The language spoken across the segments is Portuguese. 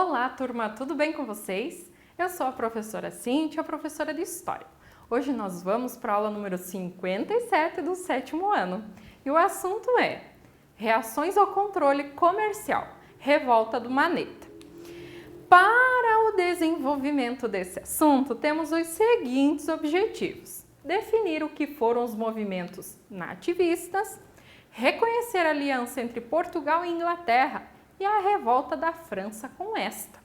Olá, turma, tudo bem com vocês? Eu sou a professora Cíntia, professora de História. Hoje nós vamos para a aula número 57 do 7º ano. E o assunto é Reações ao controle comercial, revolta do Maneta. Para o desenvolvimento desse assunto, temos os seguintes objetivos. Definir o que foram os movimentos nativistas, reconhecer a aliança entre Portugal e Inglaterra e a revolta da França com esta,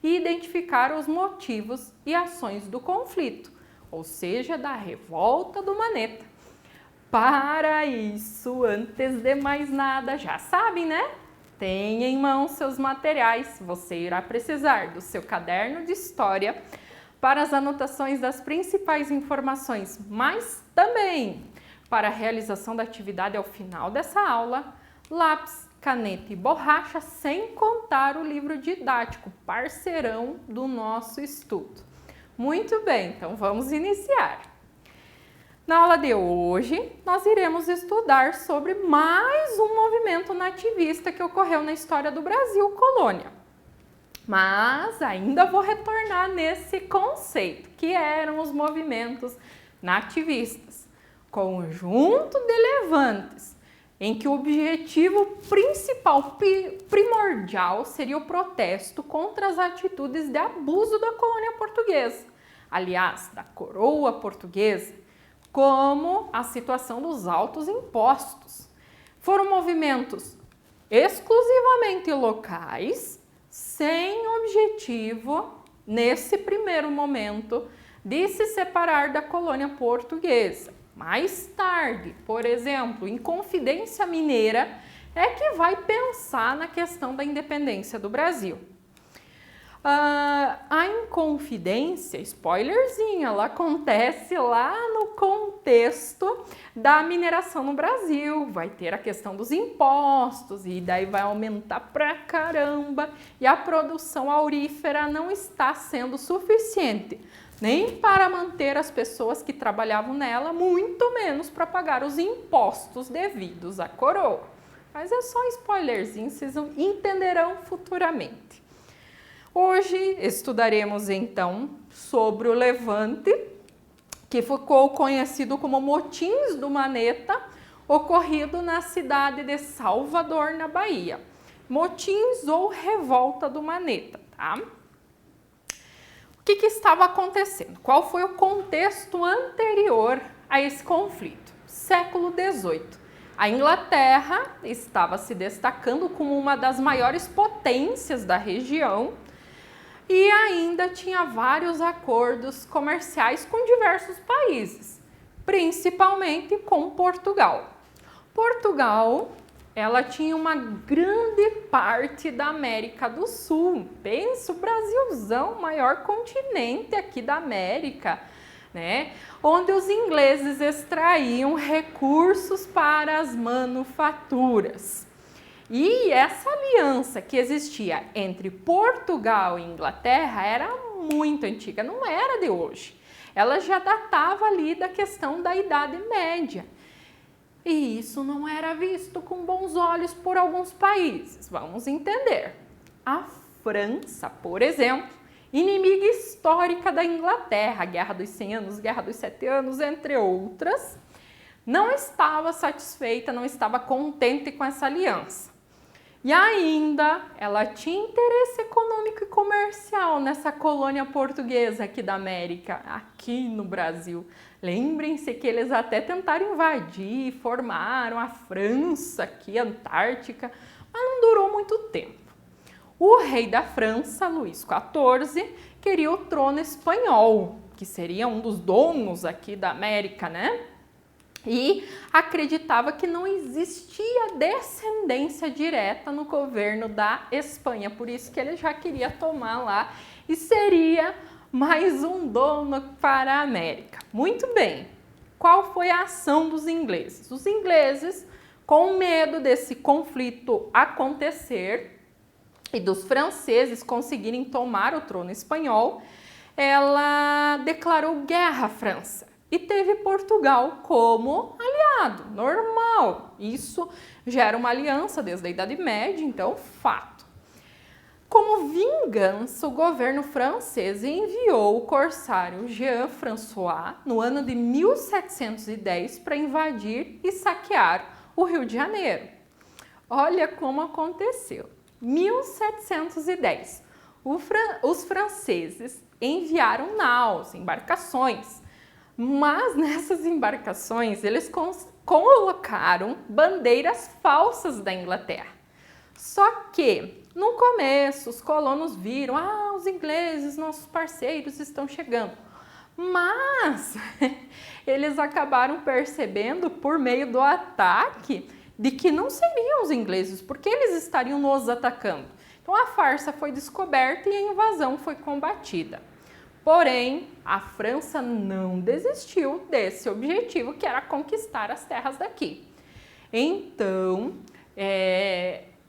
e identificar os motivos e ações do conflito, ou seja, da revolta do Maneta. Para isso, antes de mais nada, já sabem, né? Tenha em mão seus materiais, você irá precisar do seu caderno de história para as anotações das principais informações, mas também para a realização da atividade ao final dessa aula, lápis, caneta e borracha, sem contar o livro didático, parceirão do nosso estudo. Muito bem, então vamos iniciar. Na aula de hoje, nós iremos estudar sobre mais um movimento nativista que ocorreu na história do Brasil colônia. Mas ainda vou retornar nesse conceito, que eram os movimentos nativistas. Conjunto de levantes, em que o objetivo principal, primordial, seria o protesto contra as atitudes de abuso da colônia portuguesa, aliás, da coroa portuguesa, como a situação dos altos impostos. Foram movimentos exclusivamente locais, sem objetivo, nesse primeiro momento, de se separar da colônia portuguesa. Mais tarde, por exemplo, Inconfidência Mineira é que vai pensar na questão da independência do Brasil. A Inconfidência, spoilerzinho, ela acontece lá no contexto da mineração no Brasil. Vai ter a questão dos impostos e daí vai aumentar pra caramba e a produção aurífera não está sendo suficiente nem para manter as pessoas que trabalhavam nela, muito menos para pagar os impostos devidos à coroa. Mas é só spoilerzinho, vocês entenderão futuramente. Hoje estudaremos então sobre o levante, que ficou conhecido como Motins do Maneta, ocorrido na cidade de Salvador, na Bahia. Motins ou Revolta do Maneta, tá? O que estava acontecendo? Qual foi o contexto anterior a esse conflito? Século XVIII. A Inglaterra estava se destacando como uma das maiores potências da região e ainda tinha vários acordos comerciais com diversos países, principalmente com Portugal. Portugal, ela tinha uma grande parte da América do Sul. Pensa, o Brasilzão, maior continente aqui da América, né? Onde os ingleses extraíam recursos para as manufaturas. E essa aliança que existia entre Portugal e Inglaterra era muito antiga, não era de hoje. Ela já datava ali da questão da Idade Média. E isso não era visto com bons olhos por alguns países. Vamos entender. A França, por exemplo, inimiga histórica da Inglaterra, Guerra dos 100 anos, Guerra dos 7 anos, entre outras, não estava satisfeita, não estava contente com essa aliança. E ainda ela tinha interesse econômico e comercial nessa colônia portuguesa aqui da América, aqui no Brasil. Lembrem-se que eles até tentaram invadir, formaram a França aqui, a Antártica, mas não durou muito tempo. O rei da França, Luís XIV, queria o trono espanhol, que seria um dos donos aqui da América, né? E acreditava que não existia descendência direta no governo da Espanha, por isso que ele já queria tomar lá e seria mais um dono para a América. Muito bem, qual foi a ação dos ingleses? Os ingleses, com medo desse conflito acontecer e dos franceses conseguirem tomar o trono espanhol, ela declarou guerra à França. E teve Portugal como aliado, normal. Isso já era uma aliança desde a Idade Média, então fato. Como vingança, o governo francês enviou o corsário Jean-François no ano de 1710 para invadir e saquear o Rio de Janeiro. Olha como aconteceu. 1710, os franceses enviaram naus, embarcações, mas nessas embarcações eles colocaram bandeiras falsas da Inglaterra. Só que no começo os colonos viram, os ingleses, nossos parceiros, estão chegando. Mas eles acabaram percebendo por meio do ataque de que não seriam os ingleses, porque eles estariam nos atacando. Então a farsa foi descoberta e a invasão foi combatida. Porém, a França não desistiu desse objetivo, que era conquistar as terras daqui. Então,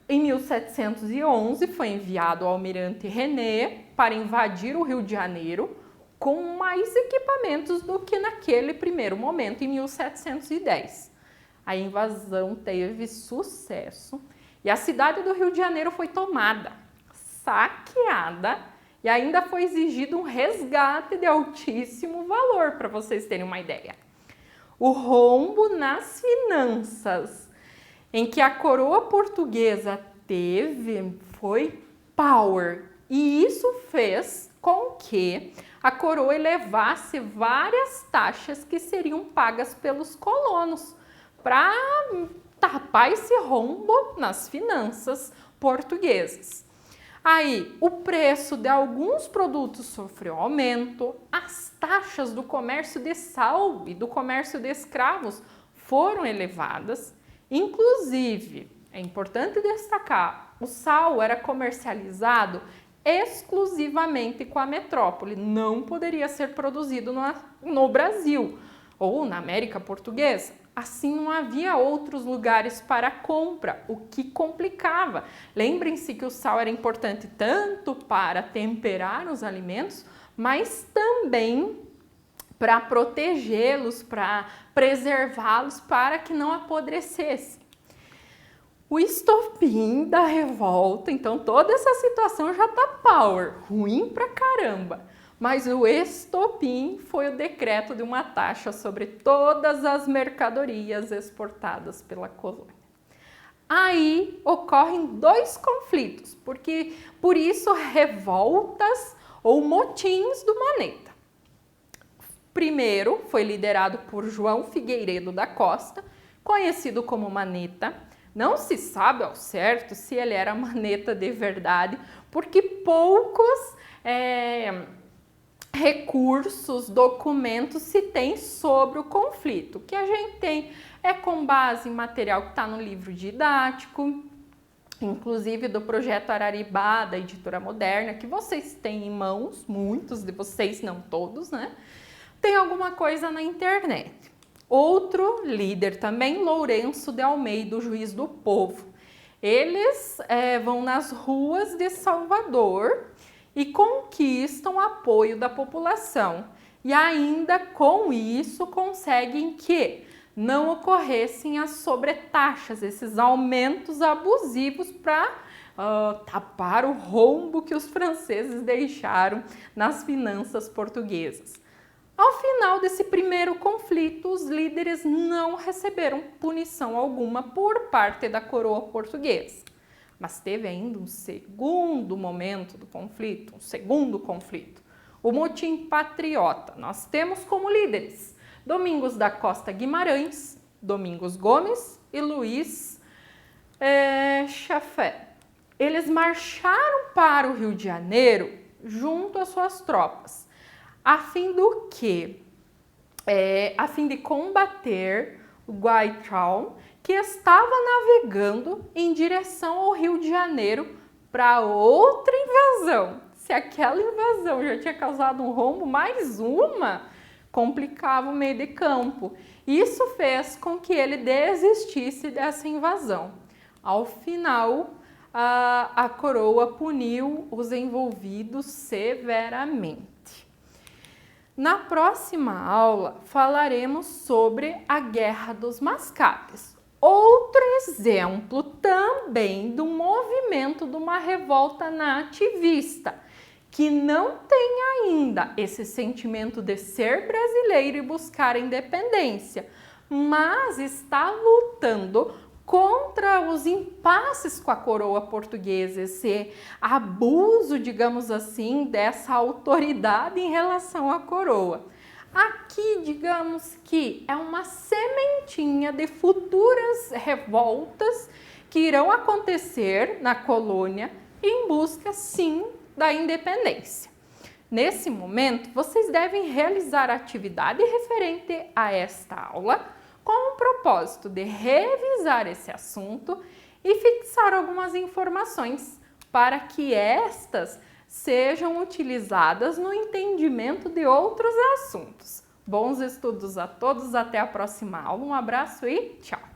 em 1711 foi enviado o almirante René para invadir o Rio de Janeiro com mais equipamentos do que naquele primeiro momento, em 1710. A invasão teve sucesso e a cidade do Rio de Janeiro foi tomada, saqueada, e ainda foi exigido um resgate de altíssimo valor, para vocês terem uma ideia. O rombo nas finanças em que a coroa portuguesa teve foi power. E isso fez com que a coroa elevasse várias taxas que seriam pagas pelos colonos para tapar esse rombo nas finanças portuguesas. Aí, o preço de alguns produtos sofreu aumento, as taxas do comércio de sal e do comércio de escravos foram elevadas. Inclusive, é importante destacar, o sal era comercializado exclusivamente com a metrópole, não poderia ser produzido no Brasil ou na América Portuguesa. Assim, não havia outros lugares para compra, o que complicava. Lembrem-se que o sal era importante tanto para temperar os alimentos, mas também para protegê-los, para preservá-los, para que não apodrecessem. O estopim da revolta, então toda essa situação já tá power, ruim pra caramba. Mas o estopim foi o decreto de uma taxa sobre todas as mercadorias exportadas pela colônia. Aí ocorrem dois conflitos, por isso revoltas ou motins do Maneta. Primeiro foi liderado por João Figueiredo da Costa, conhecido como Maneta. Não se sabe ao certo se ele era Maneta de verdade, porque poucos recursos, documentos se tem sobre o conflito. O que a gente tem é com base em material que está no livro didático, inclusive do projeto Araribá, da Editora Moderna, que vocês têm em mãos, muitos de vocês, não todos, né? Tem alguma coisa na internet. Outro líder também, Lourenço de Almeida, o juiz do povo. Eles vão nas ruas de Salvador e conquistam o apoio da população. E ainda com isso conseguem que não ocorressem as sobretaxas, esses aumentos abusivos para tapar o rombo que os franceses deixaram nas finanças portuguesas. Ao final desse primeiro conflito, os líderes não receberam punição alguma por parte da coroa portuguesa. Mas teve ainda um segundo momento do conflito, um segundo conflito, o motim patriota. Nós temos como líderes Domingos da Costa Guimarães, Domingos Gomes e Luiz Chaffé. Eles marcharam para o Rio de Janeiro junto às suas tropas, a fim do quê? A fim de combater o Guaitrão, que estava navegando em direção ao Rio de Janeiro para outra invasão. Se aquela invasão já tinha causado um rombo, mais uma complicava o meio de campo. Isso fez com que ele desistisse dessa invasão. Ao final, a coroa puniu os envolvidos severamente. Na próxima aula, falaremos sobre a Guerra dos Mascates, Outro exemplo também do movimento de uma revolta nativista, que não tem ainda esse sentimento de ser brasileiro e buscar a independência, mas está lutando contra os impasses com a coroa portuguesa, esse abuso, digamos assim, dessa autoridade em relação à coroa. Aqui, digamos que é uma sementinha de futuras revoltas que irão acontecer na colônia em busca, sim, da independência. Nesse momento, vocês devem realizar a atividade referente a esta aula com o propósito de revisar esse assunto e fixar algumas informações para que estas sejam utilizadas no entendimento de outros assuntos. Bons estudos a todos, até a próxima aula, um abraço e tchau!